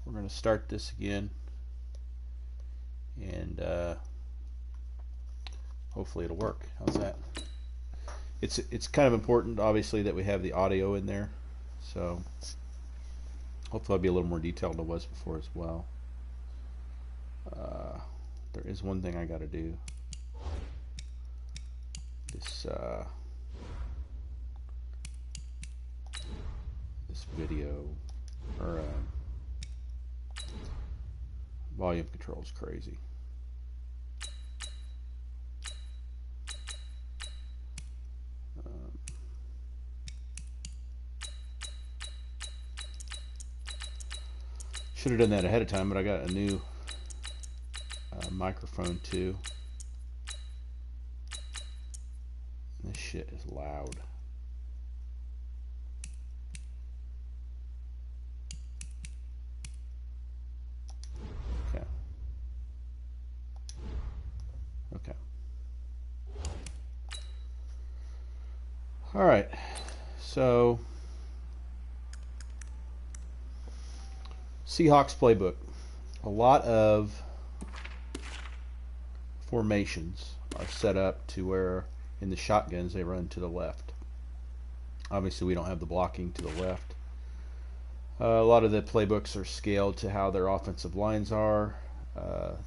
we're going to start this again, and hopefully it'll work. How's that? It's kind of important, obviously, that we have the audio in there, so hopefully I'll be a little more detailed than it was before as well. There is one thing I got to do. This video or volume control is crazy. Should have done that ahead of time, but I got a new microphone too. This shit is loud. Okay. Okay. All right. So, Seahawks playbook. A lot of formations are set up to where in the shotguns they run to the left. Obviously we don't have the blocking to the left. A lot of the playbooks are scaled to how their offensive lines are,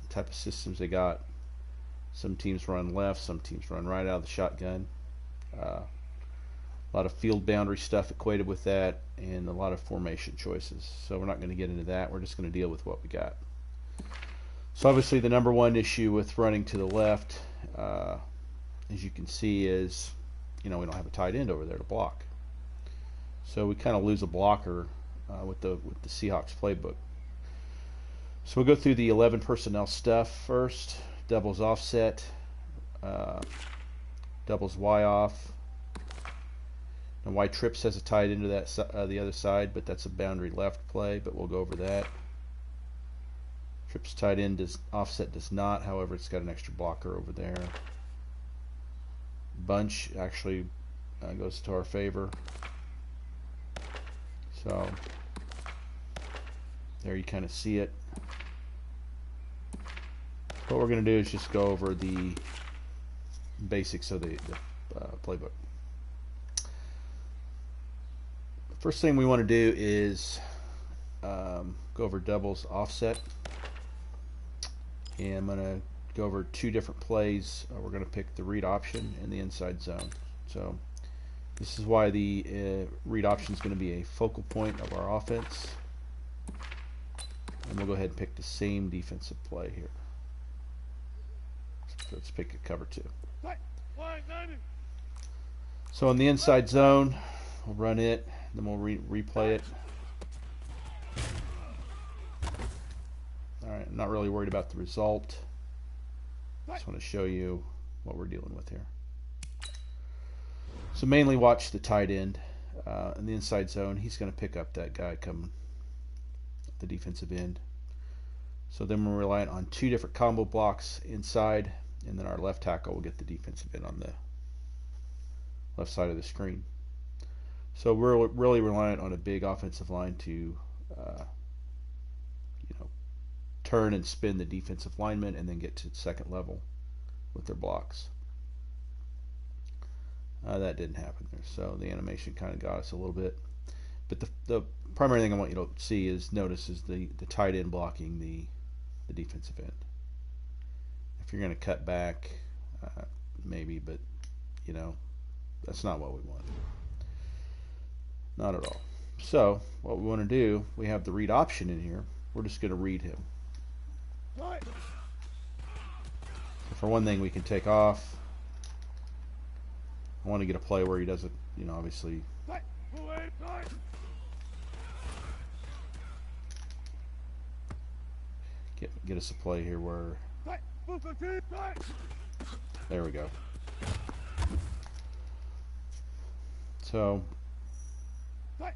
type of systems they got. Some teams run left, some teams run right out of the shotgun. A lot of field boundary stuff equated with that, and a lot of formation choices. So we're not going to get into that. We're just going to deal with what we got. So obviously the number one issue with running to the left, as you can see, is we don't have a tight end over there to block. So we kind of lose a blocker with the Seahawks playbook. So we'll go through the 11 personnel stuff first. Doubles offset, doubles Y off. And Y trips has a tight end to that the other side, but that's a boundary left play. But we'll go over that. Trips tight end offset does not. However, it's got an extra blocker over there. Bunch actually goes to our favor. So there you kind of see it. What we're going to do is just go over the basics of the playbook. The first thing we want to do is go over doubles offset. And I'm going to go over two different plays. We're going to pick the read option and the inside zone. So this is why the read option is going to be a focal point of our offense. And we'll go ahead and pick the same defensive play here. So let's pick a cover 2. So in the inside zone, we'll run it, then we'll replay it. Alright, I'm not really worried about the result. Just want to show you what we're dealing with here. So mainly watch the tight end in the inside zone. He's going to pick up that guy coming at the defensive end. So then we're relying on two different combo blocks inside, and then our left tackle will get the defensive end on the left side of the screen. So we're really reliant on a big offensive line to turn and spin the defensive lineman and then get to the second level with their blocks. That didn't happen there, so the animation kind of got us a little bit. But the primary thing I want you to see is notice is the tight end blocking the defensive end. If you're going to cut back, maybe, but that's not what we want. Not at all. So what we want to do, we have the read option in here. We're just going to read him. So for one thing, we can take off. I want to get a play where he doesn't, obviously. Get us a play here where. There we go. So, I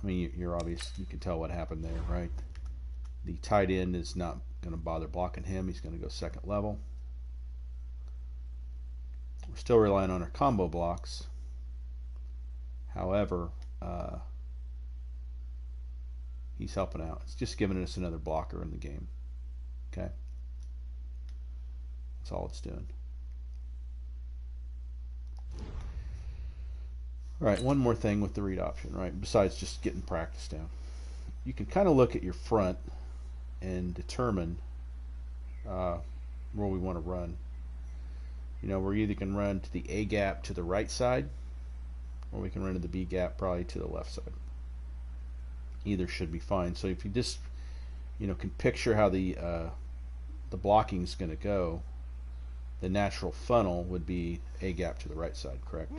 mean, you're obvious. You can tell what happened there, right? The tight end is not going to bother blocking him. He's going to go second level. We're still relying on our combo blocks. However, he's helping out. It's just giving us another blocker in the game. Okay? That's all it's doing. All right, one more thing with the read option, right? Besides just getting practice down. You can kind of look at your front and determine where we want to run. You know, we either can run to the A gap to the right side, or we can run to the B gap probably to the left side. Either should be fine. So if you just, you know, can picture how the blocking is going to go, the natural funnel would be A gap to the right side, correct?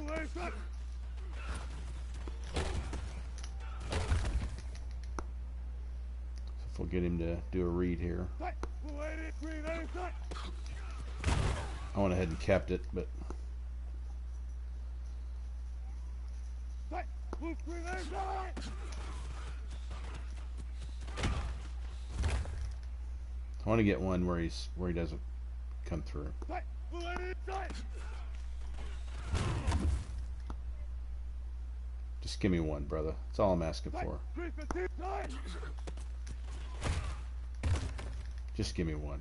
If we'll get him to do a read here. I went ahead and kept it, but I want to get one where he doesn't come through. Just give me one, brother. That's all I'm asking for. Just give me one.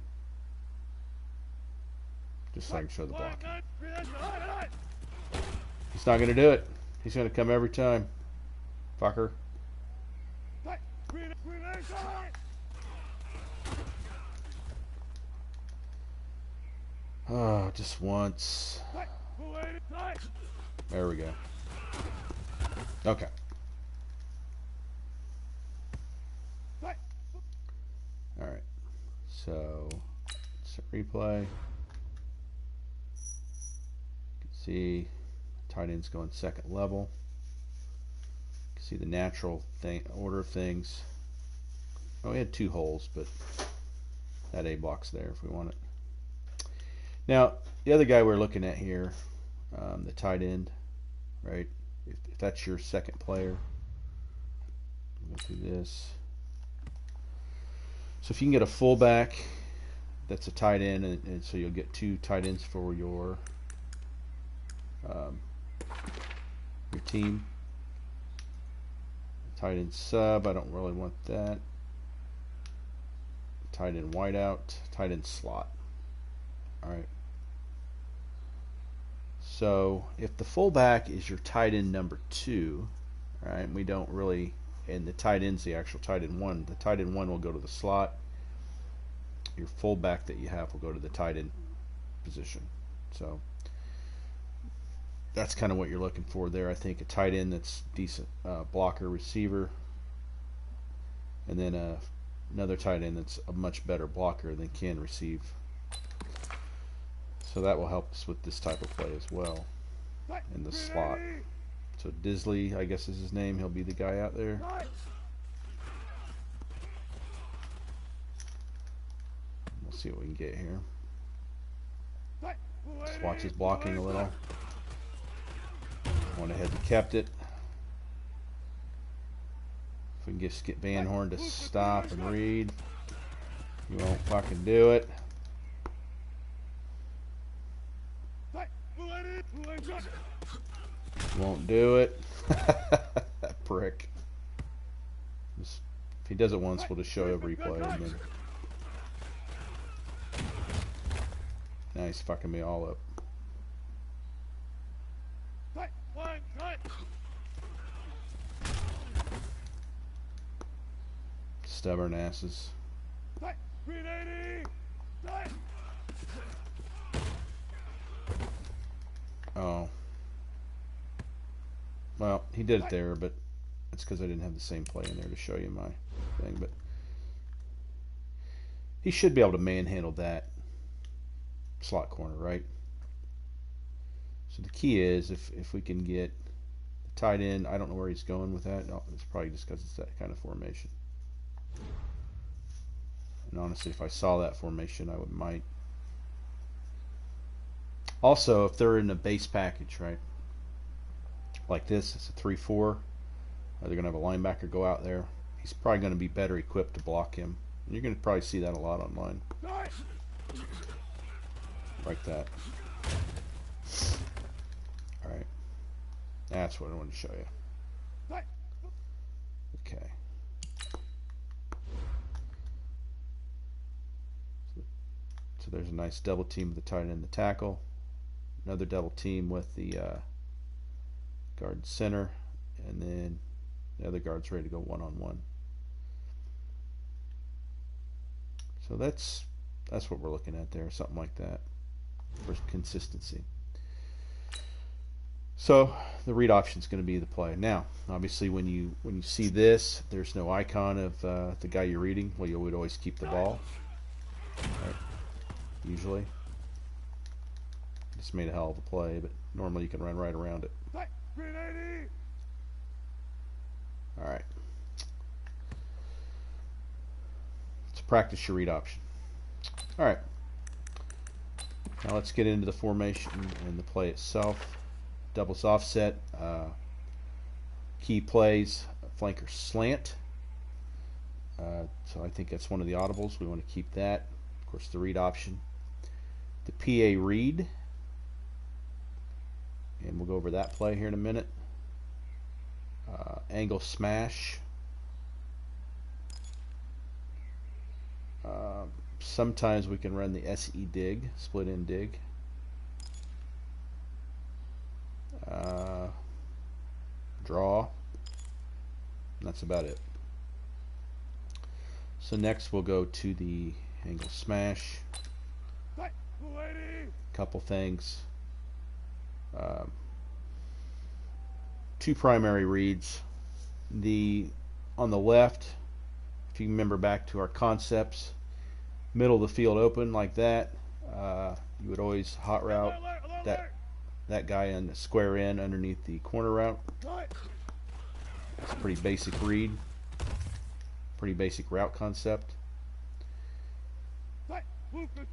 Just so I can show the block. He's not going to do it. He's going to come every time. Fucker. Oh, just once. There we go. Okay. Alright. So, let's replay. You can see tight end's going second level. You can see the natural order of things. Oh, we had two holes, but that A block's there if we want it. Now, the other guy we're looking at here, the tight end, right? If that's your second player, go through this. So if you can get a fullback that's a tight end, and so you'll get two tight ends for your team. Tight end sub, I don't really want that. Tight end wideout, tight end slot. Alright. So if the fullback is your tight end number 2, right, we don't really, and the tight end's the actual tight end 1, the tight end 1 will go to the slot. Your fullback that you have will go to the tight end position. So that's kind of what you're looking for there. I think a tight end that's decent blocker, receiver, and then another tight end that's a much better blocker than can receive. So that will help us with this type of play as well in the slot. So Disley, I guess is his name. He'll be the guy out there. We'll see what we can get here. Let's watch his blocking a little. Went ahead and kept it. If we can just get Van Horn to stop and read, he won't fucking do it. Won't do it. That prick. If he does it once, we'll just show a replay. And then... Now he's fucking me all up. Stubborn asses. Oh. Well, he did it there, but it's because I didn't have the same play in there to show you my thing. But he should be able to manhandle that slot corner, right? So the key is if we can get the tight end, I don't know where he's going with that. No, it's probably just because it's that kind of formation. And honestly, if I saw that formation, I might. Also, if they're in a base package, right? Like this, it's a 3-4. They're going to have a linebacker go out there. He's probably going to be better equipped to block him. And you're going to probably see that a lot online. Like that. Alright. That's what I wanted to show you. Okay. there's a nice double team with the tight end and the tackle. Another double team with the guard center, and then the other guard's ready to go one-on-one. So that's what we're looking at there, something like that for consistency. So the read option is going to be the play. Now, obviously, when you see this, there's no icon of the guy you're reading. Well, you would always keep the ball, right? Usually. Just made a hell of a play, but normally you can run right around it. All right. Let's practice your read option. All right. Now let's get into the formation and the play itself. Doubles offset, key plays, flanker slant. So I think that's one of the audibles. We want to keep that. Of course, the read option. The PA read. And we'll go over that play here in a minute. Angle smash. Sometimes we can run the SE dig, split in dig. Draw. And that's about it. So next we'll go to the angle smash. Couple things. Two primary reads. On the left, if you remember back to our concepts, middle of the field open like that, you would always hot route that guy in the square in underneath the corner route. It's a pretty basic read, pretty basic route concept. If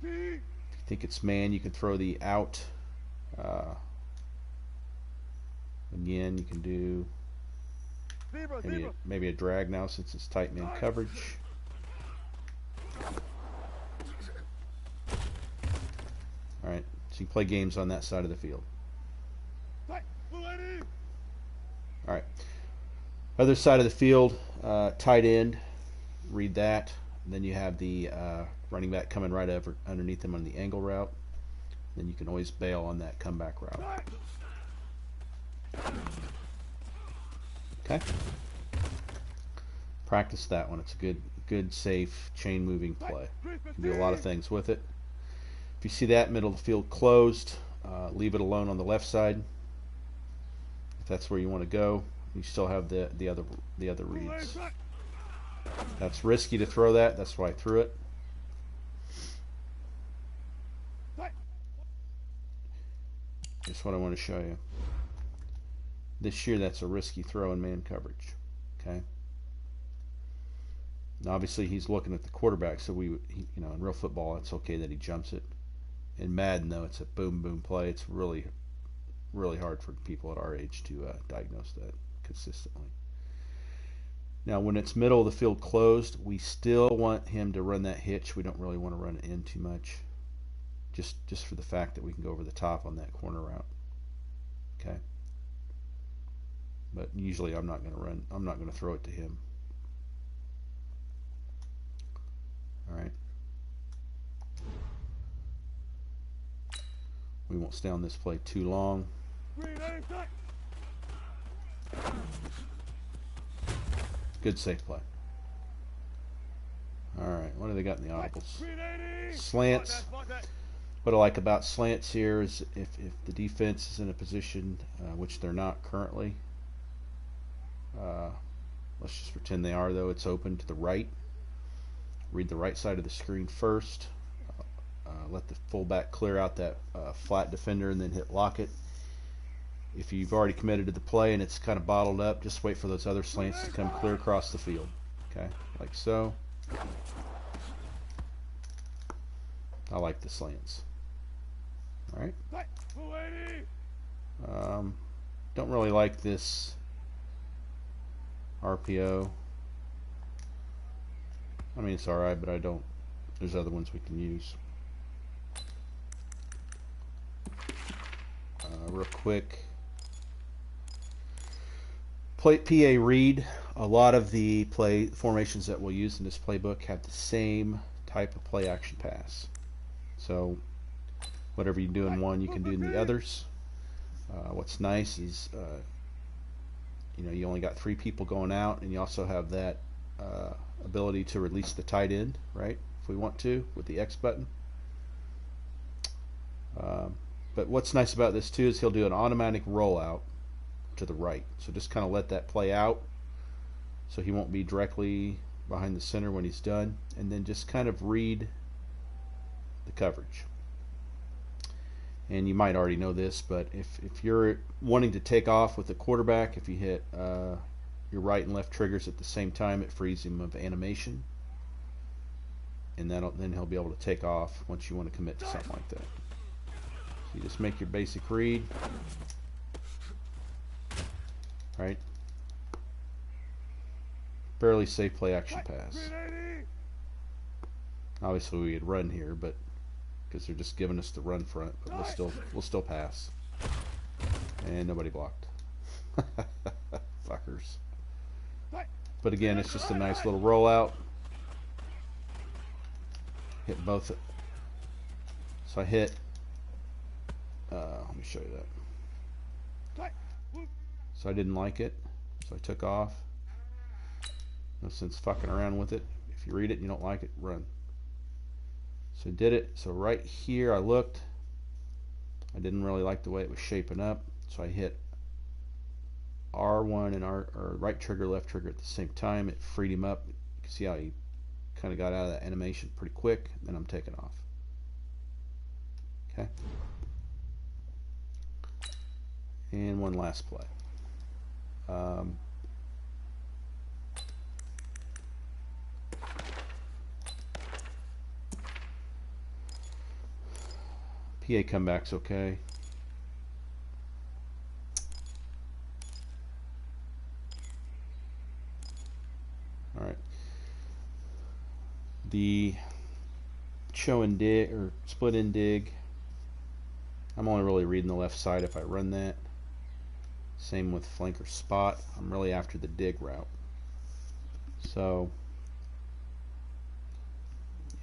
you think it's man, you can throw the out. Again, you can do maybe a drag now since it's tight man coverage. Alright, so you can play games on that side of the field. Alright, other side of the field, tight end, read that. And then you have the running back coming right over underneath him on the angle route. Then you can always bail on that comeback route. Okay. Practice that one. It's a good, safe, chain moving play. You can do a lot of things with it. If you see that middle of the field closed, leave it alone on the left side. If that's where you want to go, you still have the other reads. That's risky to throw that. That's why I threw it. That's what I want to show you. This year, that's a risky throw in man coverage. Okay. Now, obviously, he's looking at the quarterback, so in real football, it's okay that he jumps it. In Madden, though, it's a boom boom play. It's really, really hard for people at our age to diagnose that consistently. Now, when it's middle of the field closed, we still want him to run that hitch. We don't really want to run it in too much, just for the fact that we can go over the top on that corner route. Okay. But usually I'm not going to throw it to him. All right. We won't stay on this play too long. Good safe play. All right, what do they got in the audibles? Slants. What I like about slants here is if the defense is in a position, which they're not currently, let's just pretend they are, though. It's open to the right. Read the right side of the screen first. Let the fullback clear out that flat defender and then hit lock it. If you've already committed to the play and it's kind of bottled up, just wait for those other slants to come clear across the field. Okay, like so. I like the slants. All right. Don't really like this RPO. I mean, it's alright, but I don't. There's other ones we can use. Real quick. PA read. A lot of the play formations that we'll use in this playbook have the same type of play action pass. So whatever you do in one, you can do in the others. What's nice is you only got 3 people going out, and you also have that ability to release the tight end, right? If we want to, with the X button. But what's nice about this too is he'll do an automatic rollout to the right. So just kind of let that play out, so he won't be directly behind the center when he's done, and then just kind of read the coverage. And you might already know this, but if you're wanting to take off with the quarterback, if you hit your right and left triggers at the same time, it frees him of animation, and then he'll be able to take off once you want to commit to something like that. So you just make your basic read, right? Barely safe play action pass. Obviously we could run here, but because they're just giving us the run front, but we'll still pass. And nobody blocked. Fuckers. But again, it's just a nice little rollout. Hit both. So I hit. Let me show you that. So I didn't like it, so I took off. No sense fucking around with it. If you read it and you don't like it, run. So I did it. So right here I looked. I didn't really like the way it was shaping up, so I hit R1 and or right trigger, left trigger at the same time. It freed him up. You can see how he kind of got out of that animation pretty quick. Then I'm taking off. Okay. And one last play. PA comeback's okay. All right. The show and dig or split and dig, I'm only really reading the left side if I run that. Same with flank or spot. I'm really after the dig route. So,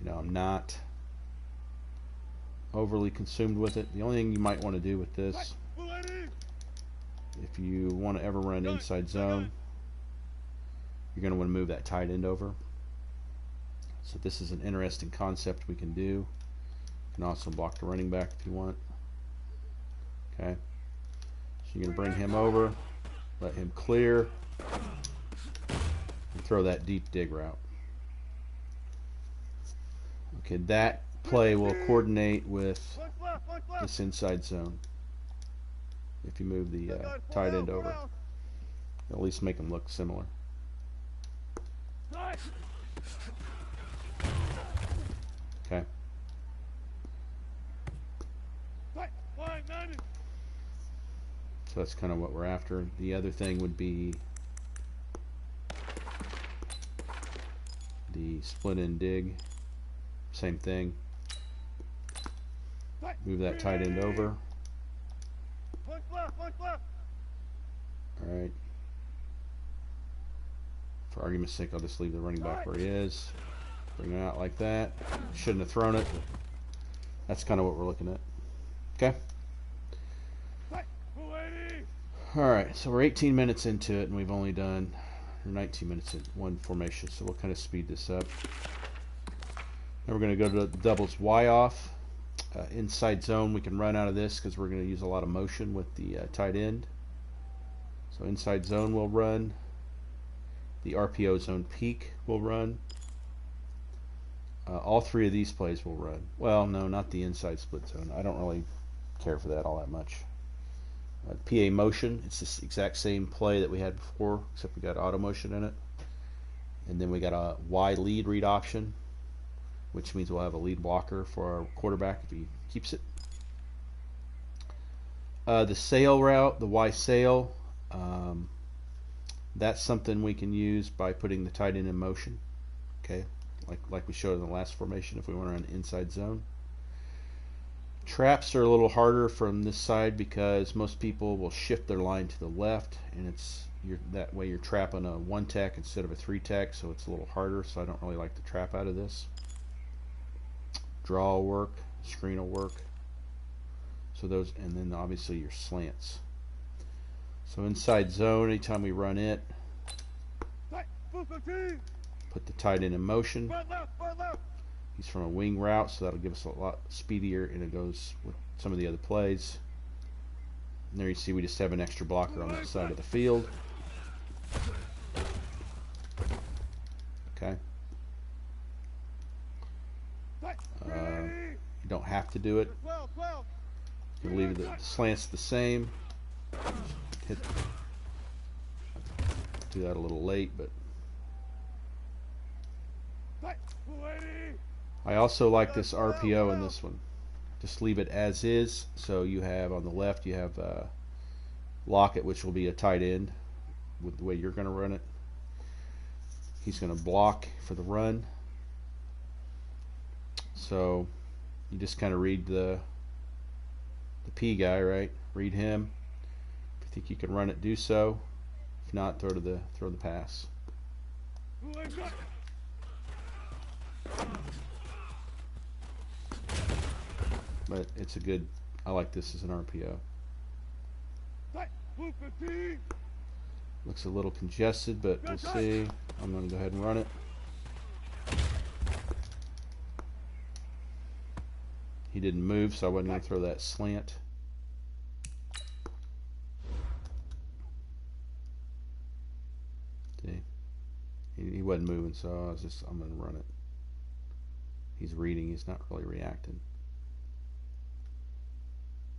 I'm not overly consumed with it. The only thing you might want to do with this, if you want to ever run inside zone, you're going to want to move that tight end over. So this is an interesting concept we can do. You can also block the running back if you want. Okay. So you're going to bring him over, let him clear, and throw that deep dig route. Okay, that play will coordinate with this inside zone if you move the tight end over. At least make them look similar. Okay. So that's kind of what we're after. The other thing would be the split and dig. Same thing. Move that tight end over. Alright. For argument's sake, I'll just leave the running back where he is. Bring it out like that. Shouldn't have thrown it, but that's kind of what we're looking at. Okay? Alright, so we're 18 minutes into it, and we've only done 19 minutes in one formation, so we'll kind of speed this up. Now we're going to go to the doubles Y off. Inside zone, we can run out of this because we're going to use a lot of motion with the tight end. So inside zone will run. The RPO zone peak will run. All 3 of these plays will run. Well, no, not the inside split zone. I don't really care for that all that much. PA motion, it's this exact same play that we had before, except we got auto motion in it. And then we got a Y lead read option, which means we'll have a lead blocker for our quarterback if he keeps it. The sail route, the Y sail, that's something we can use by putting the tight end in motion. Okay, like we showed in the last formation if we want to run inside zone. Traps are a little harder from this side because most people will shift their line to the left, and that way you're trapping a 1-tech instead of a 3-tech, so it's a little harder, so I don't really like the trap out of this. Draw work, screen will work. So those, and then obviously your slants. So inside zone, anytime we run it, put the tight end in motion. He's from a wing route, so that'll give us a lot speedier, and it goes with some of the other plays. And there you see we just have an extra blocker on that side of the field. Okay. You don't have to do it. You can leave the slants the same. Do that a little late, but I also like this RPO in this one. Just leave it as is. So you have on the left, you have Lockett, which will be a tight end with the way you're going to run it. He's going to block for the run. So you just kind of read the P guy, right? Read him. If you think you can run it, do so. If not, throw the pass. But it's a good, I like this as an RPO. Looks a little congested, but we'll see. I'm going to go ahead and run it. He didn't move, so I wasn't going to throw that slant. See? He wasn't moving, so I'm going to run it. He's reading, he's not really reacting.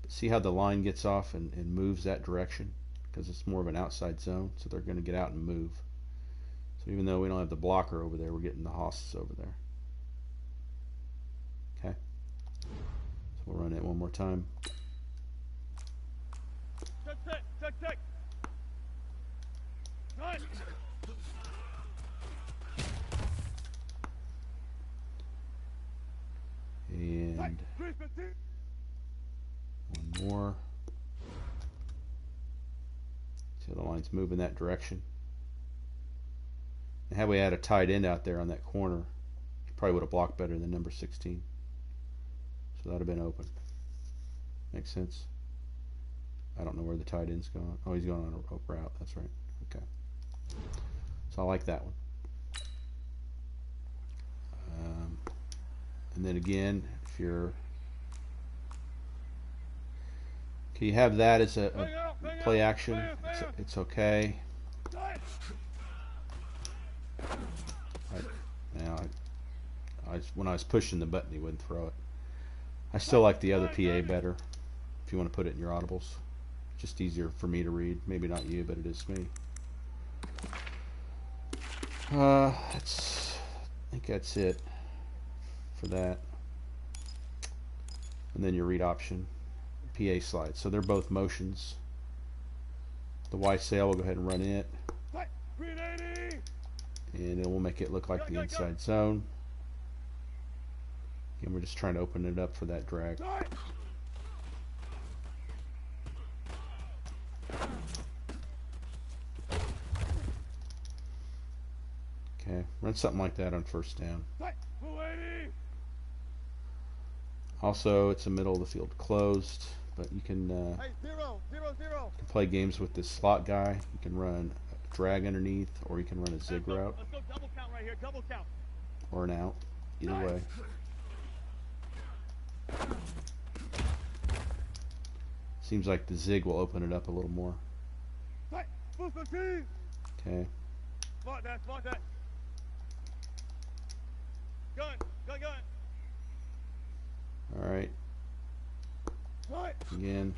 See how the line gets off and moves that direction? Because it's more of an outside zone, so they're going to get out and move. So even though we don't have the blocker over there, we're getting the hosses over there. Okay? So we'll run it one more time. Check. Nice. And one more. See how the line's moving that direction. And had we had a tight end out there on that corner, he probably would have blocked better than number 16. So that would have been open. Makes sense? I don't know where the tight end's going. Oh, he's going on a route. That's right. Okay. So I like that one. And then again, if you're... Okay, you have that as a play action. It's okay. When I was pushing the button, he wouldn't throw it. I still like the other PA better, if you want to put it in your audibles. Just easier for me to read. Maybe not you, but it is me. I think that's it for that. And then your read option, PA slide. So they're both motions. The Y sail, we'll go ahead and run it. And then we'll make it look like the inside zone. Again, we're just trying to open it up for that drag. Okay, run something like that on first down. Also, it's the middle of the field closed, but you can, play games with this slot guy. You can run a drag underneath, or you can run a zig route. Let's go double count right here, double count. Or an out. Either way. Seems like the zig will open it up a little more. Okay. Spot that. Gun. Alright. Again.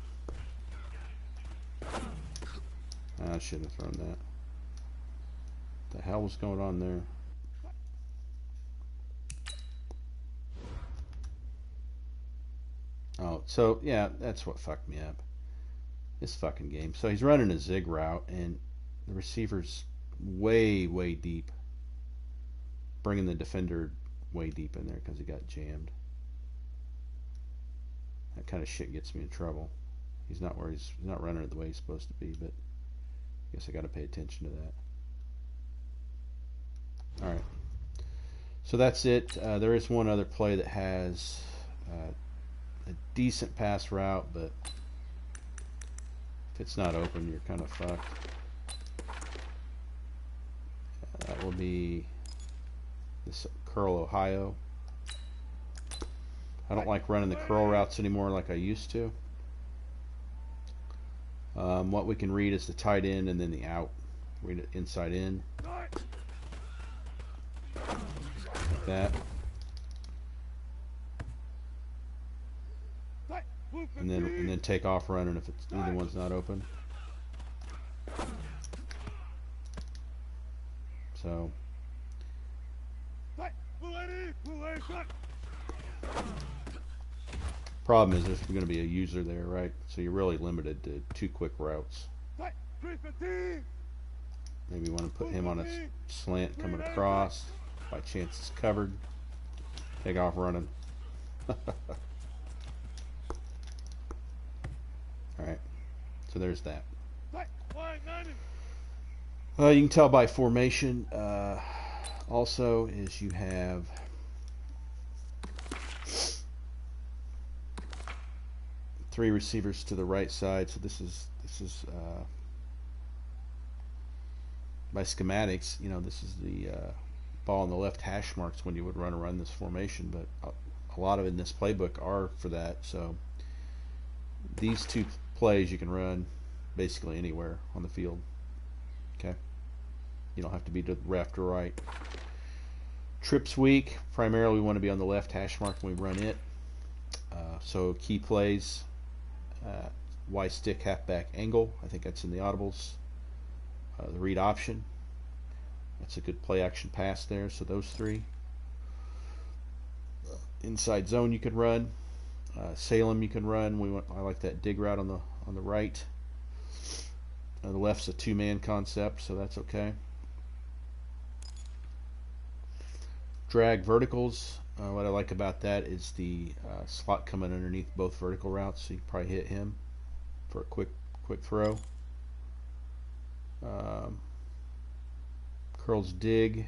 I shouldn't have thrown that. What the hell was going on there? Oh, so yeah, that's what fucked me up. This fucking game. So he's running a zig route, and the receiver's way deep, bringing the defender way deep in there because he got jammed. That kind of shit gets me in trouble. He's not running it the way he's supposed to be, but I guess I got to pay attention to that. All right. So that's it. There is one other play that has decent pass route, but if it's not open, you're kind of fucked. That will be this curl Ohio. I don't like running the curl routes anymore like I used to. What we can read is the tight end and then the out. Read it inside in. Like that. And then take off running if it's either one's not open. So problem is there's going to be a user there, right? So you're really limited to 2 quick routes. Maybe you want to put him on a slant coming across. By chance it's covered. Take off running. Alright, so there's that. You can tell by formation also is you have three receivers to the right side. So this is by schematics, you know, this is the ball on the left hash marks when you would run this formation, but a lot of it in this playbook are for that. So these 2 plays you can run basically anywhere on the field. Okay, you don't have to be to left or right. Trips week, primarily we want to be on the left hash mark when we run it. So key plays, Y stick halfback angle, I think that's in the audibles. The read option, that's a good play action pass there. So those 3. Inside zone you can run. Salem you can run. I like that dig route on the right. The left's a 2-man concept, so that's okay. Drag verticals. What I like about that is the slot coming underneath both vertical routes, so you can probably hit him for a quick throw. Curls dig.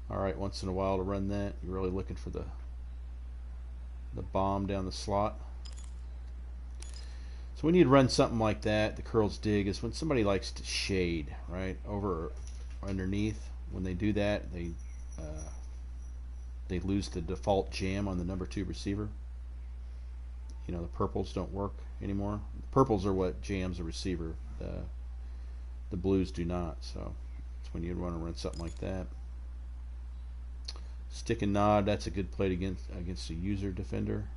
Alright, once in a while to run that. You're really looking for the bomb down the slot. So when you'd run something like that, the curls dig is when somebody likes to shade, right, over or underneath. When they do that, they lose the default jam on the number 2 receiver. You know, the purples don't work anymore. The purples are what jams a receiver. The blues do not. So it's when you'd want to run something like that. Stick and nod, that's a good play against a user defender.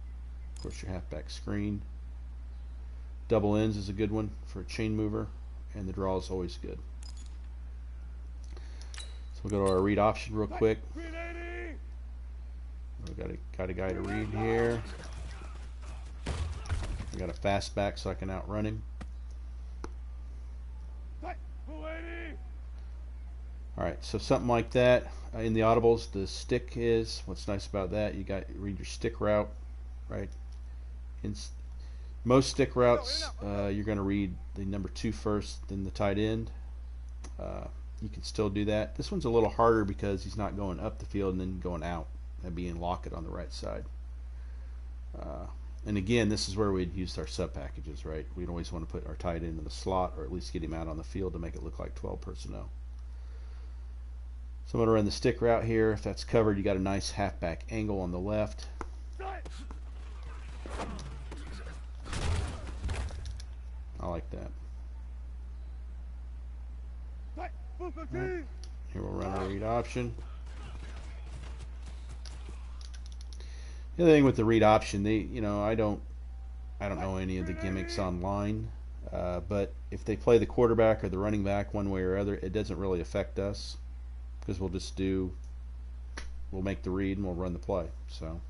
Of course, your halfback screen. Double ends is a good one for a chain mover, and the draw is always good. So we'll go to our read option real quick. We've got a guy to read here. I got a fast back so I can outrun him. Alright, so something like that. In the audibles, the stick is, what's nice about that, you read your stick route, right? In most stick routes, you're going to read the number 2 first, then the tight end. You can still do that. This one's a little harder because he's not going up the field and then going out. That'd be in Lockett on the right side. And again, this is where we'd use our sub packages, right? We'd always want to put our tight end in the slot, or at least get him out on the field to make it look like 12 personnel. So I'm going to run the stick route here. If that's covered, you got a nice halfback angle on the left. I like that. Right. Here we'll run our read option. The other thing with the read option, I don't know any of the gimmicks online, but if they play the quarterback or the running back one way or other, it doesn't really affect us because we'll make the read and we'll run the play. So,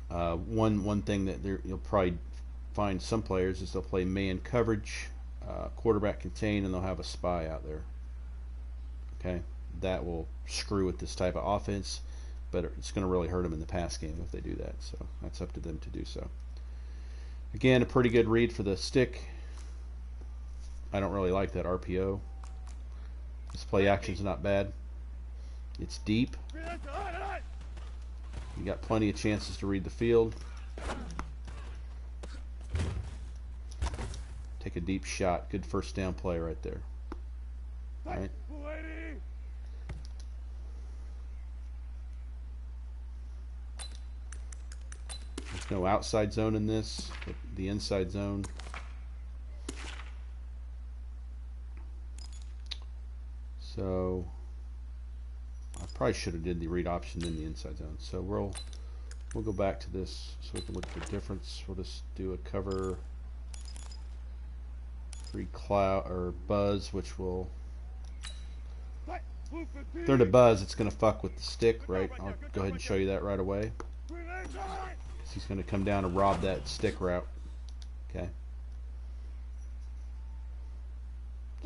one thing that you'll probably find some players is they'll play man coverage, quarterback contain, and they'll have a spy out there. Okay. That will screw with this type of offense, but it's going to really hurt them in the pass game if they do that. So that's up to them to do so. Again, a pretty good read for the stick. I don't really like that RPO. This play action is not bad. It's deep. You got plenty of chances to read the field. Take a deep shot. Good first down play right there. All right. There's no outside zone in this, but the inside zone. So I probably should have did the read option in the inside zone. So we'll go back to this so we can look at the difference. We'll just do a cover 3 cloud or buzz, which will, if they're to buzz, it's going to fuck with the stick, right? I'll go ahead and show you that right away. So he's going to come down and rob that stick route. Okay.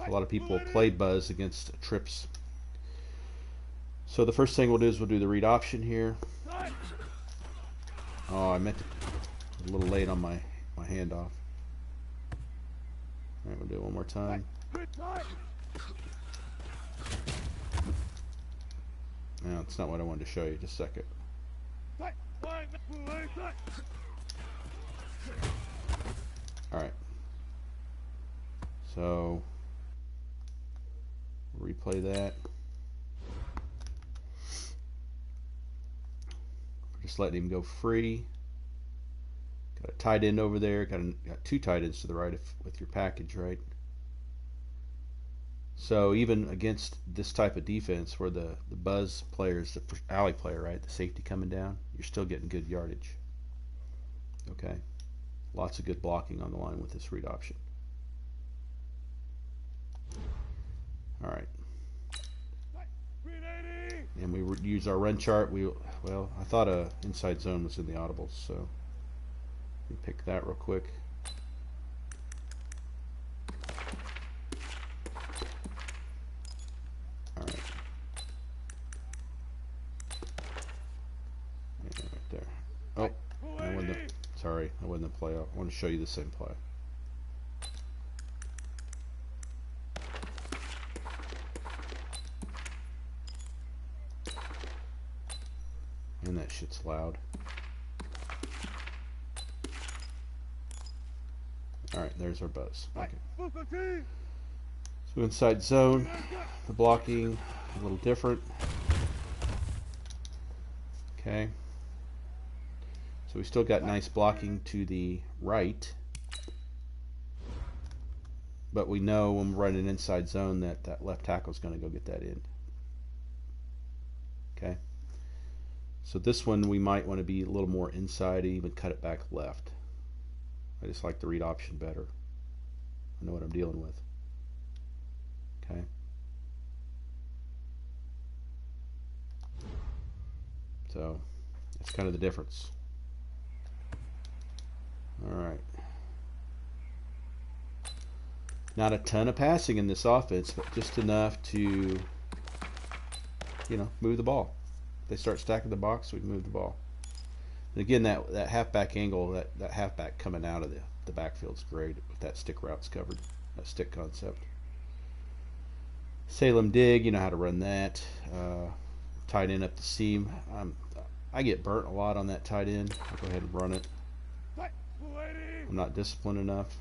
A lot of people play buzz against trips. So the first thing we'll do is we'll do the read option here. Oh, I meant to, a little late on my handoff. Alright, we'll do it one more time. No, it's not what I wanted to show you. Just a second. Alright. So, replay that. We're just letting him go free. Got a tight end over there. Got 2 tight ends to the right with your package, right? So even against this type of defense where the buzz player is the alley player, right? The safety coming down, you're still getting good yardage. Okay? Lots of good blocking on the line with this read option. Alright. And we use our run chart. Well, I thought a inside zone was in the audibles, so let me pick that real quick. Alright. Right there. Oh, sorry, I wasn't the play. I want to show you the same play. And that shit's loud. Alright, there's our buzz. Okay. So inside zone, the blocking a little different. Okay. So we still got nice blocking to the right. But we know when we're running inside zone that left tackle is going to go get that in. Okay. So this one we might want to be a little more inside, even cut it back left. I just like the read option better. I know what I'm dealing with. Okay. So that's kind of the difference. Alright. Not a ton of passing in this offense, but just enough to, move the ball. They start stacking the box, we can move the ball. And again, that halfback angle, that halfback coming out of the backfield's great if that stick route's covered, that stick concept. Salem dig, you know how to run that. Tight end up the seam. I get burnt a lot on that tight end. I'll go ahead and run it. I'm not disciplined enough,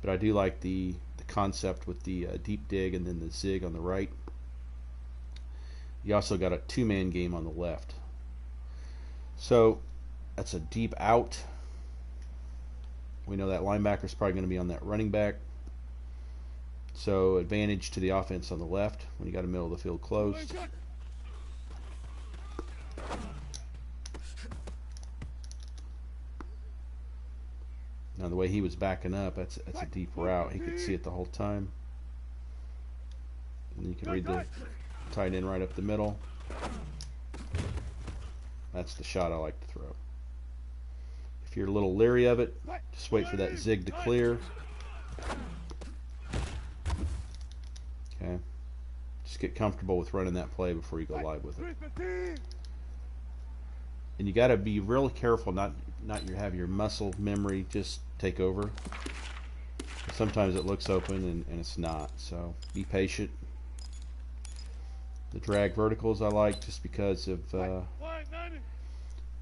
but I do like the concept with the deep dig and then the zig on the right. You also got a 2-man game on the left. So that's a deep out. We know that linebacker is probably going to be on that running back. So advantage to the offense on the left when you got a middle of the field closed. Now the way he was backing up, that's a deep route. He could see it the whole time. And you can read the tight end right up the middle. That's the shot I like to throw. If you're a little leery of it, just wait for that zig to clear. Okay. Just get comfortable with running that play before you go live with it. And you got to be really careful not have your muscle memory just take over. Sometimes it looks open and it's not. So be patient. The drag verticals I like just because of Flank 90.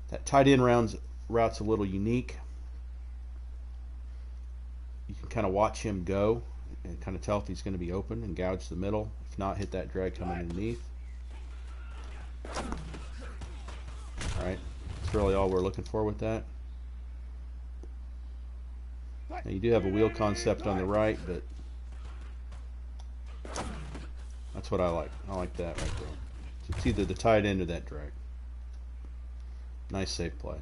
that tight end route's a little unique. You can kind of watch him go and kind of tell if he's going to be open and gouge the middle. If not, hit that drag coming underneath. Alright, that's really all we're looking for with that. Now you do have a wheel concept on the right, but that's what I like. I like that right there. So it's either the tight end or that drag. Nice safe play.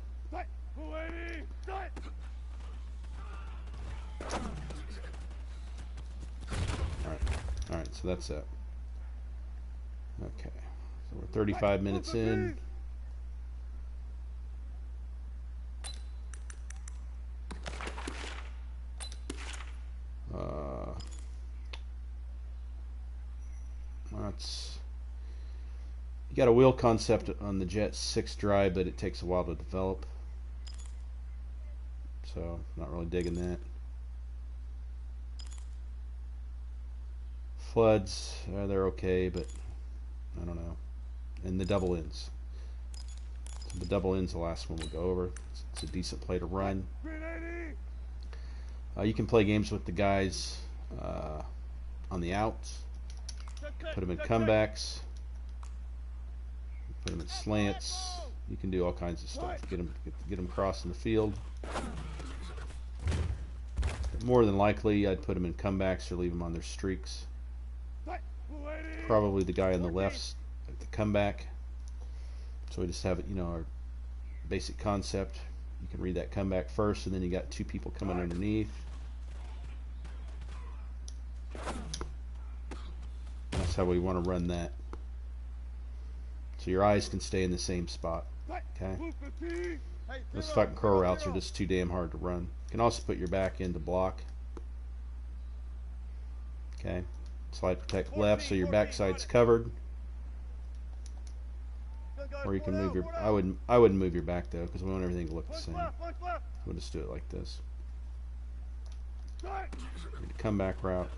Alright, so that's it. Okay, so we're 35 minutes in. You got a wheel concept on the Jet 6 drive, but it takes a while to develop. So, not really digging that. Floods, they're okay, but I don't know. And the double ends. So the double ends the last one we'll go over. It's a decent play to run. You can play games with the guys on the outs. Put them in comebacks. Put them in slants. You can do all kinds of stuff. Get them crossing the field. But more than likely, I'd put them in comebacks or leave them on their streaks. Probably the guy on the left's at the comeback. So we just have it, our basic concept. You can read that comeback first, and then you got two people coming underneath. That's how we want to run that. So your eyes can stay in the same spot. Okay? Those fucking curl routes are just too damn hard to run. You can also put your back in to block. Okay? Slide protect left so your backside's covered. Or you can move your... I wouldn't move your back though, because we want everything to look the same. We'll just do it like this. Comeback route.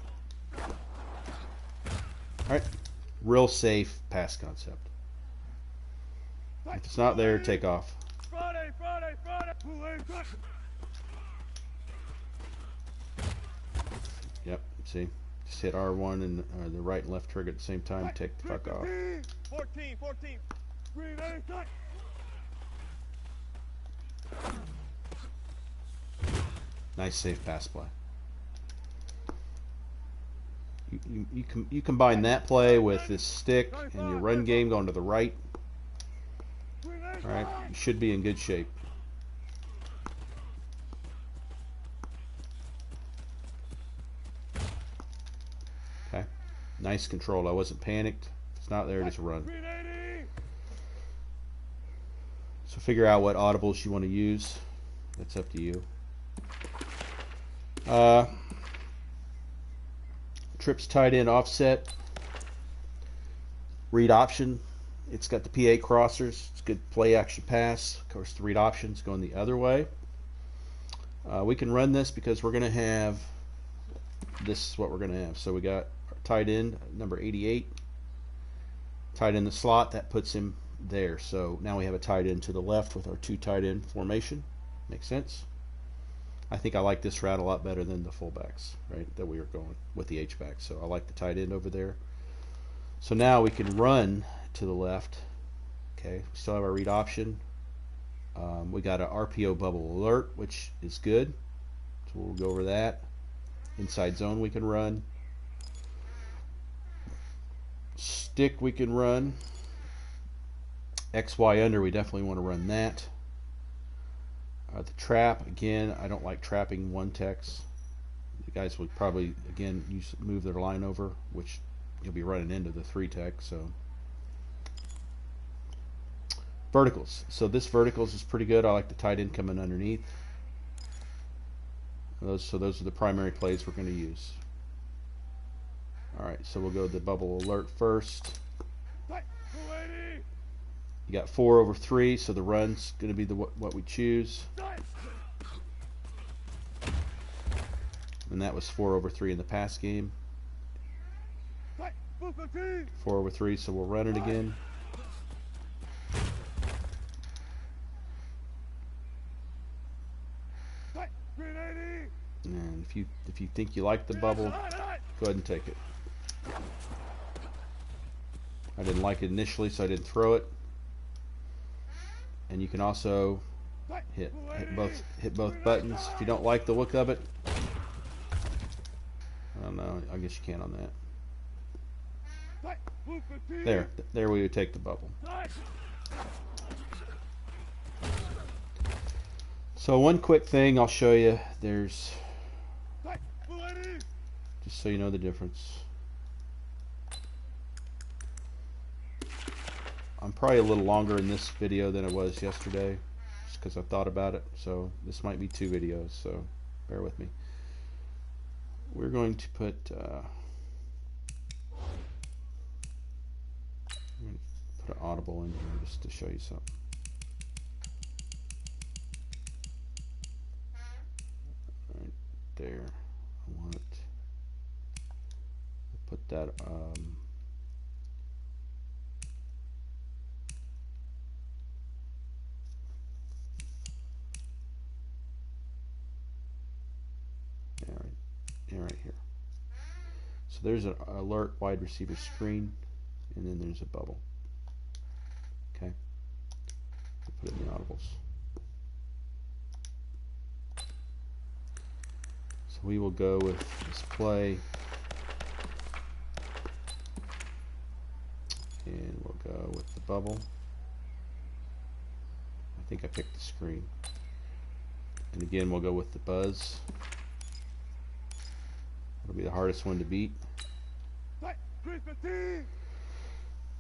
Alright. Real safe pass concept. If it's not there, take off. Yep, see? Just hit R1 and the right and left trigger at the same time. Take the fuck off. 14. Nice safe pass play. You combine that play with this stick and your run game going to the right. Alright, you should be in good shape. Okay, nice control. I wasn't panicked. If it's not there, just run. So figure out what audibles you want to use. That's up to you. Trips tight end offset. Read option. It's got the P8 crossers. It's good play action pass. Of course, the read option's going the other way. We can run this because we're going to have, this is what we're going to have. So we got our tight end, number 88. Tight end the slot, that puts him there. So now we have a tight end to the left with our two tight end formation. Makes sense? I think I like this route a lot better than the fullbacks, right, that we were going with the H-back. So I like the tight end over there. So now we can run to the left. Okay, we still have our read option. We got an RPO bubble alert, which is good. So we'll go over that. Inside zone we can run. Stick we can run. XY under, we definitely want to run that. The trap, again, I don't like trapping one techs. The guys would probably, again, move their line over, which you'll be running into the 3 tech. So verticals. So this verticals is pretty good. I like the tight end coming underneath. Those are the primary plays we're going to use. Alright, so we'll go to the bubble alert first. You got 4/3, so the run's going to be what we choose. And that was 4/3 in the pass game. Blue 15. 4 over 3, so we'll run it again. Green 80. And if you think you like the bubble, go ahead and take it. I didn't like it initially, so I didn't throw it. And you can also hit both buttons if you don't like the look of it. I don't know. I guess you can on that. There we would take the bubble. So one quick thing I'll show you. There's, just so you know the difference. I'm probably a little longer in this video than it was yesterday, just because I thought about it. So this might be 2 videos, so bear with me. We're going to put I'm going to put an audible in here just to show you something. Right there. I want it. We'll put that right here. So there's an alert wide receiver screen, and then there's a bubble. Okay. Put it in the audibles. So we will go with this play, and we'll go with the bubble. I think I picked the screen. And again, we'll go with the buzz. It'll be the hardest one to beat.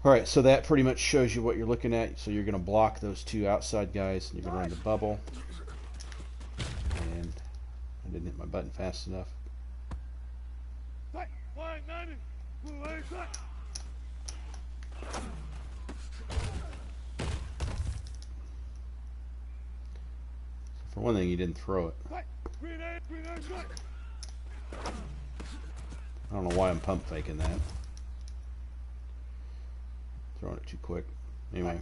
Alright, so that pretty much shows you what you're looking at. So you're going to block those 2 outside guys, and you're going to run the bubble. And I didn't hit my button fast enough. For one thing, you didn't throw it. I don't know why I'm pump faking that. Throwing it too quick. Anyway.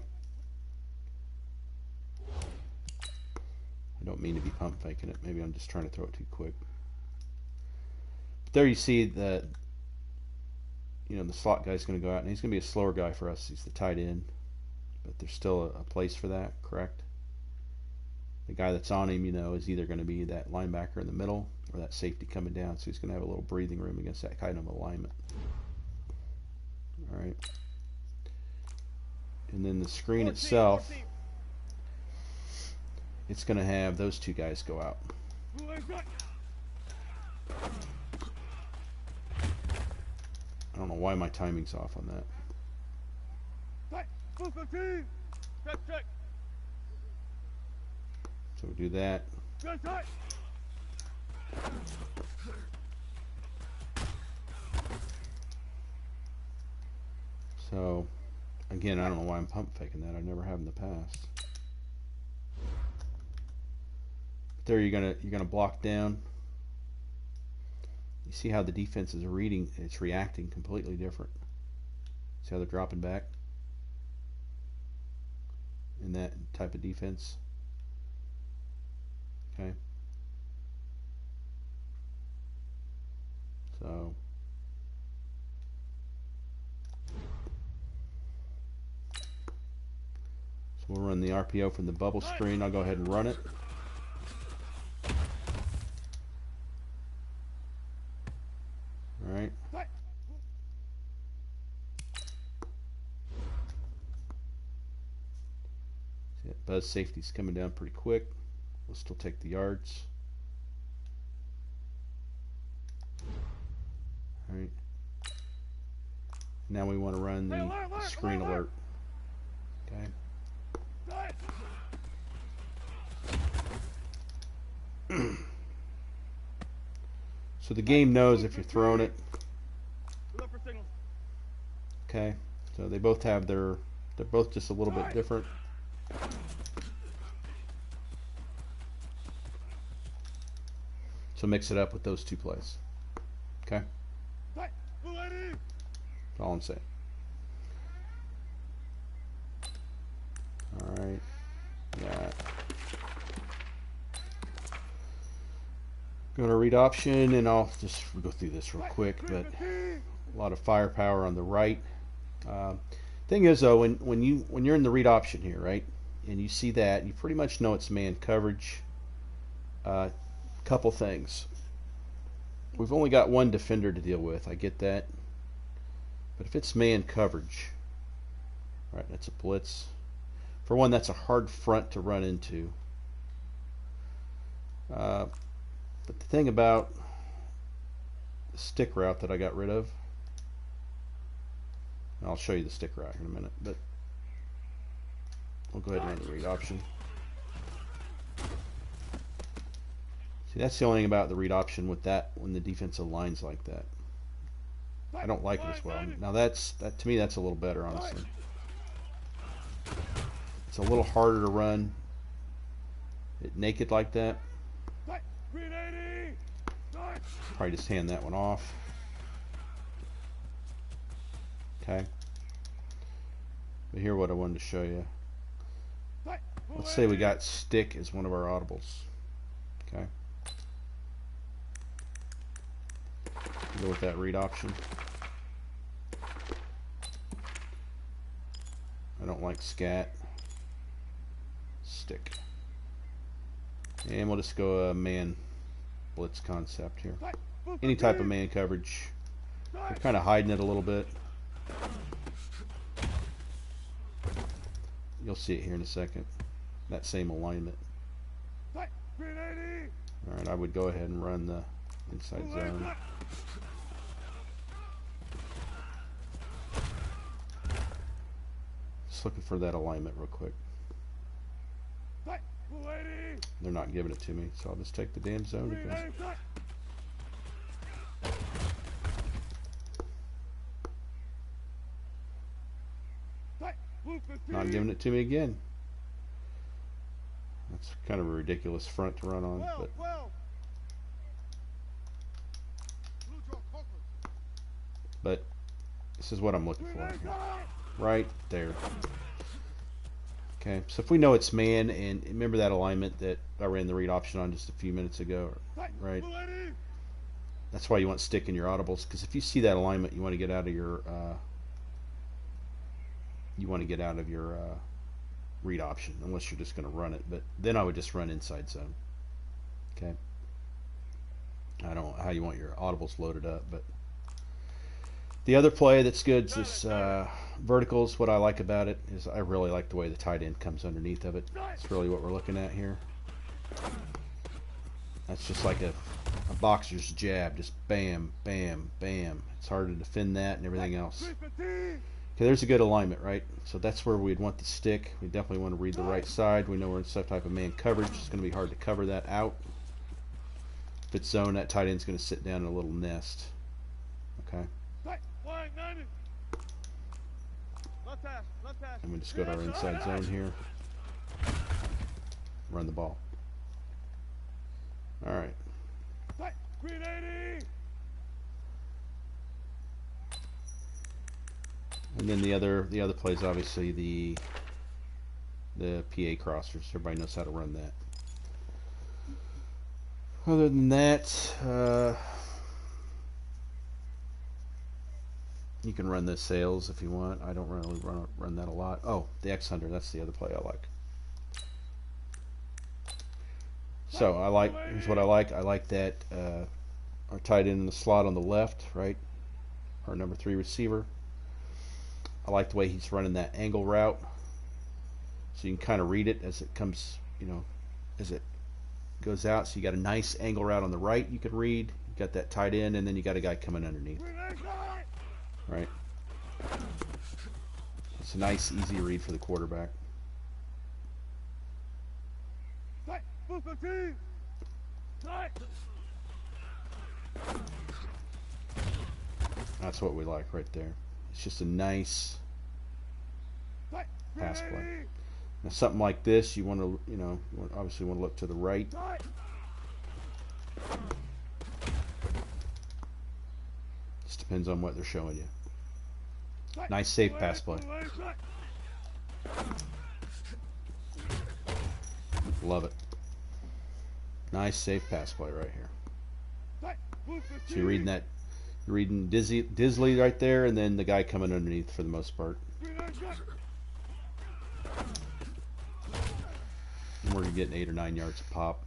I don't mean to be pump faking it. Maybe I'm just trying to throw it too quick. But there you see that, you know, the slot guy's going to go out, and he's going to be a slower guy for us. He's the tight end. But there's still a place for that, correct? The guy that's on him, you know, is either going to be that linebacker in the middle or that safety coming down, so he's going to have a little breathing room against that kind of alignment. All right. And then the screen itself, it's going to have those 2 guys go out. I don't know why my timing's off on that. So we do that. So again, I don't know why I'm pump faking that. I never have in the past. But there you're gonna block down. You see how the defense is reading, it's reacting completely different. See how they're dropping back in that type of defense. Okay. So we'll run the RPO from the bubble screen. I'll go ahead and run it. All right. See that buzz safety's coming down pretty quick. We'll still take the yards. All right. Now we want to run the screen alert. Okay. So the game knows if you're throwing it. Okay. So they both have they're both just a little bit different. So mix it up with those 2 plays. Okay. That's all I'm saying. All right. Yeah. Going to read option, and I'll just go through this real quick. But a lot of firepower on the right. Thing is, though, when you're in the read option here, right, and you see that, you pretty much know it's man coverage. Couple things. We've only got one defender to deal with. I get that. But if it's man coverage, right, that's a blitz. For one, that's a hard front to run into. But the thing about the stick route that I got rid of, and I'll show you the stick route in a minute, but we'll go ahead and run the read option. See, that's the only thing about the read option with that when the defensive line's like that. I don't like it as well. Now that to me that's a little better, honestly. It's a little harder to run it naked like that. Probably just hand that one off. Okay. But here's what I wanted to show you. Let's say we got stick as one of our audibles. Okay. Go with that read option. I don't like scat. Stick. And we'll just go man blitz concept here. Any type of man coverage. We're kind of hiding it a little bit. You'll see it here in a second. That same alignment. Alright, I would go ahead and run the inside zone. Just looking for that alignment real quick. They're not giving it to me, so I'll just take the damn zone again. Not giving it to me again. That's kind of a ridiculous front to run on, but this is what I'm looking for. Right there. Okay, so if we know it's man, and remember that alignment that I ran the read option on just a few minutes ago, right? That's why you want stick in your audibles, because if you see that alignment, you want to get out of your read option, unless you're just going to run it. But then I would just run inside zone. Okay. I don't know how you want your audibles loaded up, but the other play that's good is this verticals. What I like about it is I really like the way the tight end comes underneath of it. That's really what we're looking at here. That's just like a boxer's jab, just bam, bam, bam. It's hard to defend that and everything else. Okay, there's a good alignment, right? So that's where we'd want the stick. We definitely want to read the right side. We know we're in some type of man coverage. It's going to be hard to cover that out. If it's zone, that tight end's going to sit down in a little nest. Okay. And we just go to our inside zone here. Run the ball. All right. And then the other plays, obviously the PA crossers. Everybody knows how to run that. Other than that, you can run the sails if you want. I don't really run that a lot. Oh, the X-Hunter, that's the other play I like. So here's what I like. I like that our tight end in the slot on the left, right? Our number 3 receiver. I like the way he's running that angle route. So you can kind of read it as it comes, as it goes out. So you got a nice angle route on the right you can read. You got that tight end, and then you got a guy coming underneath. Right? It's a nice, easy read for the quarterback. That's what we like right there. It's just a nice pass play. Now something like this, you want to, obviously want to look to the right. Just depends on what they're showing you. Nice safe pass play. Love it. Nice safe pass play right here. So you're reading that. You're reading Disley right there, and then the guy coming underneath for the most part. And we're getting 8 or 9 yards a pop.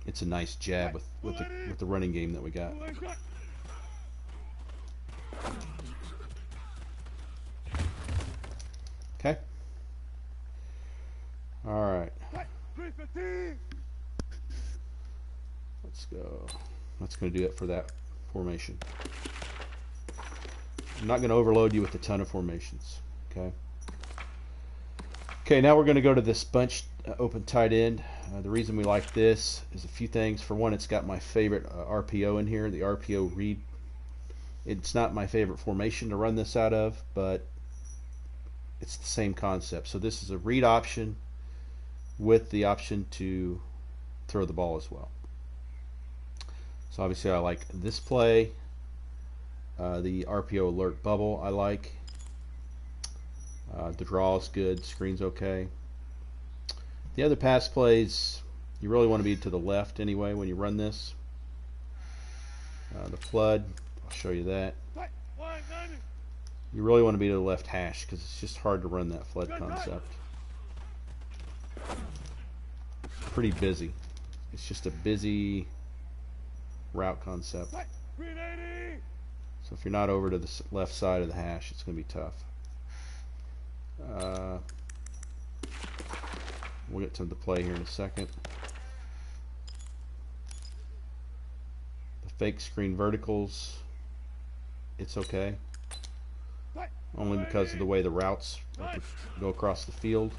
It's a nice jab with the running game that we got. Okay. All right. Let's go. That's going to do it for that formation. I'm not going to overload you with a ton of formations. Okay. Okay, now we're going to go to this bunch open tight end. The reason we like this is a few things. For one, it's got my favorite RPO in here, the RPO read. It's not my favorite formation to run this out of, but it's the same concept. So this is a read option with the option to throw the ball as well. So obviously I like this play. The RPO alert bubble I like. The draw is good. Screen's okay. The other pass plays, you really want to be to the left anyway when you run this. The flood, I'll show you that. You really want to be to the left hash because it's just hard to run that flood concept. Pretty busy. It's just a busy route concept. So if you're not over to the left side of the hash, it's going to be tough. We'll get to the play here in a second. The fake screen verticals, it's okay. Only because of the way the routes go across the field.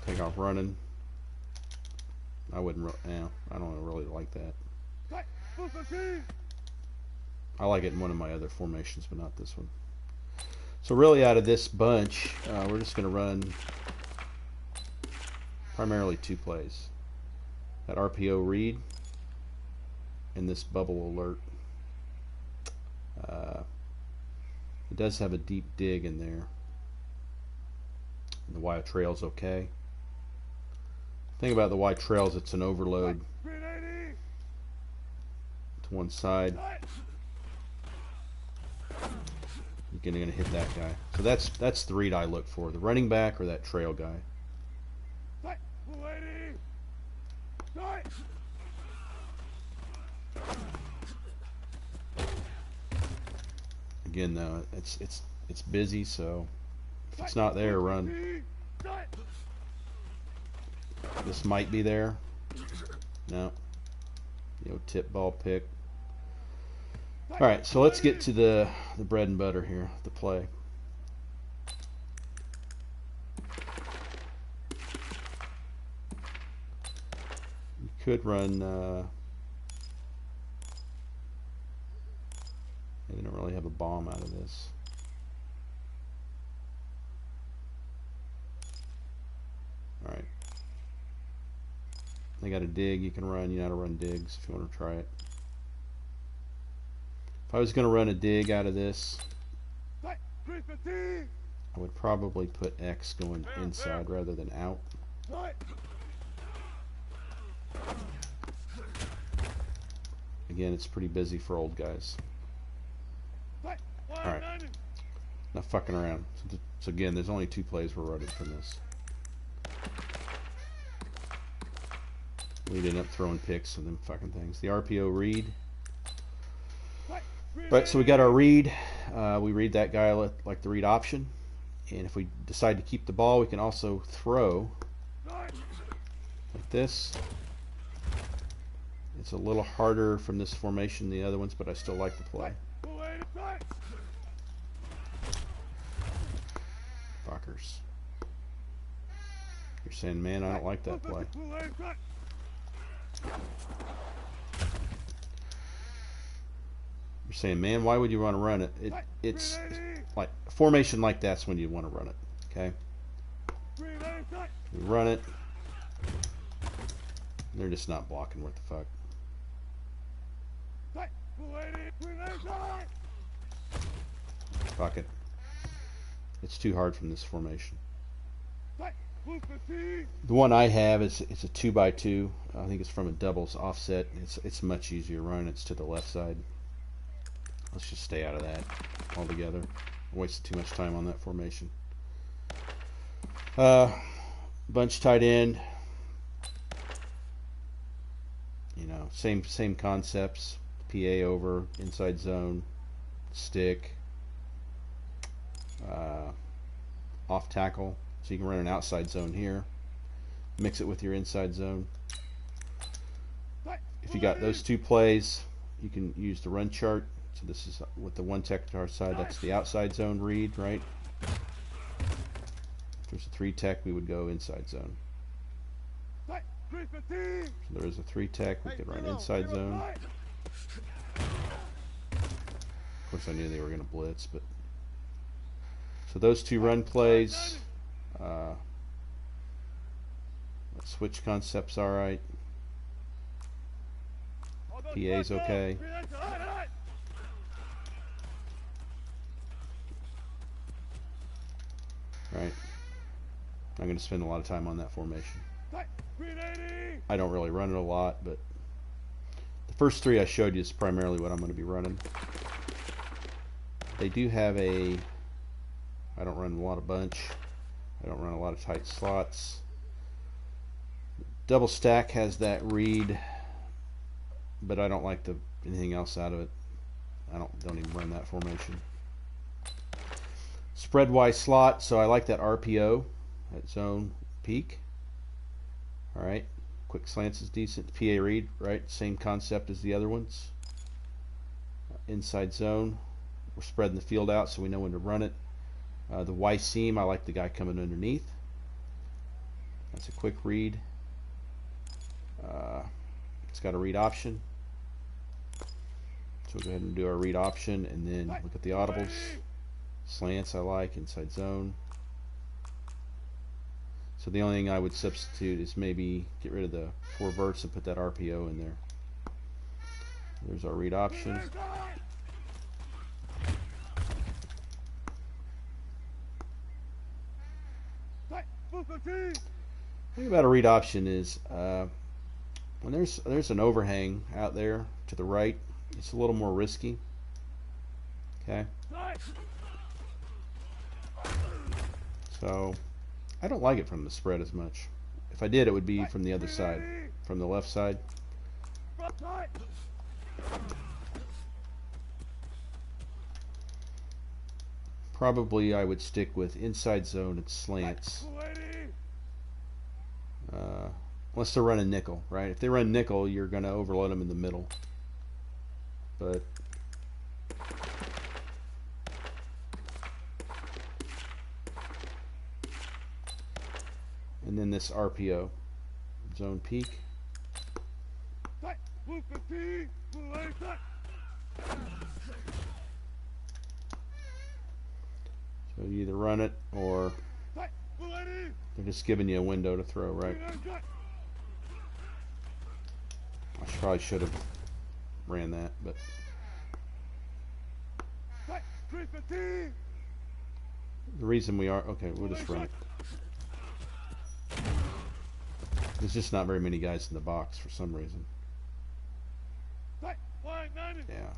Take off running. I wouldn't. I don't really like that. I like it in one of my other formations, but not this one. So really, out of this bunch, we're just going to run primarily 2 plays: that RPO read and this bubble alert. It does have a deep dig in there. And the wide trail's okay. Thing about the wide trails, it's an overload to one side. You're gonna hit that guy. So that's the read I look for: the running back or that trail guy. Again, though, it's busy, so if it's not there, run. This might be there. No. Tip ball pick. All right, so let's get to the bread and butter here, the play. You could run. They don't really have a bomb out of this. All right. They got a dig you can run. You know how to run digs if you want to try it. If I was going to run a dig out of this, I would probably put X going inside rather than out. Again, it's pretty busy for old guys. Alright, not fucking around. So again, there's only 2 plays we're running from this. We'd end up throwing picks and them fucking things. The RPO read. Right, so we got our read. We read that guy like the read option. And if we decide to keep the ball, we can also throw like this. It's a little harder from this formation than the other ones, but I still like the play. Fuckers. You're saying, man, I don't like that play. You're saying, man, why would you want to run it? It's like a formation like that's when you want to run it. Okay? We run it. They're just not blocking. What the fuck? Pocket. It's too hard from this formation. The one I have is it's a 2x2. I think it's from a doubles offset. It's much easier to run. It's to the left side. Let's just stay out of that altogether. I wasted too much time on that formation. Bunch tight end. You know, same concepts. PA over, inside zone, stick, off tackle. So you can run an outside zone here. Mix it with your inside zone. If you got those two plays, you can use the run chart. So this is with the one tech to our side. That's the outside zone read, right? If there's a 3 tech, we would go inside zone. So there is a 3 tech. We could run inside zone. Of course, I knew they were going to blitz, but so those two run plays. Switch concept's all right. PA's okay. Right. I'm going to spend a lot of time on that formation. I don't really run it a lot, but the first 3 I showed you is primarily what I'm going to be running. They do have a... I don't run a lot of bunch. I don't run a lot of tight slots. Double stack has that read, but I don't like anything else out of it. I don't even run that formation. Spread-wise slot, so I like that RPO, that zone peak. All right, quick slants is decent. PA read, right? Same concept as the other ones. Inside zone, we're spreading the field out so we know when to run it. The Y seam, I like the guy coming underneath. That's a quick read. It's got a read option. So we'll go ahead and do our read option and then look at the audibles. Slants I like, inside zone. So the only thing I would substitute is maybe get rid of the 4 verts and put that RPO in there. There's our read option. The thing about a read option is when there's an overhang out there to the right, it's a little more risky. Okay. So I don't like it from the spread as much. If I did, it would be from the other side, from the left side. Probably I would stick with inside zone and slants. Unless they're running nickel, right? If they run nickel, you're going to overload them in the middle. But and then this RPO zone peak. So you either run it or they're just giving you a window to throw, right? I probably should have ran that, but the reason we are okay, we'll just run it. There's just not very many guys in the box for some reason. Yeah.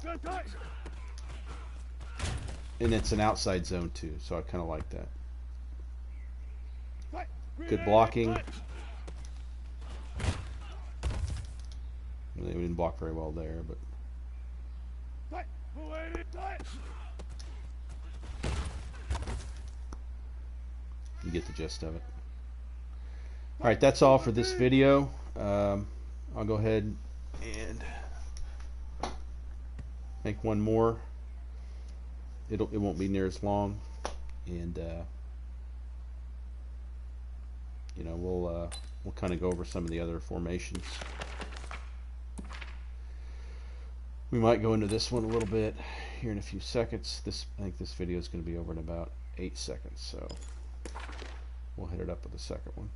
And it's an outside zone too, so I kind of like that. Good blocking. They didn't block very well there, but you get the gist of it. Alright, that's all for this video. I'll go ahead and make one more. It won't be near as long, and you know, we'll kind of go over some of the other formations. We might go into this one a little bit here in a few seconds. I think this video is going to be over in about 8 seconds, so we'll hit it up with the second one.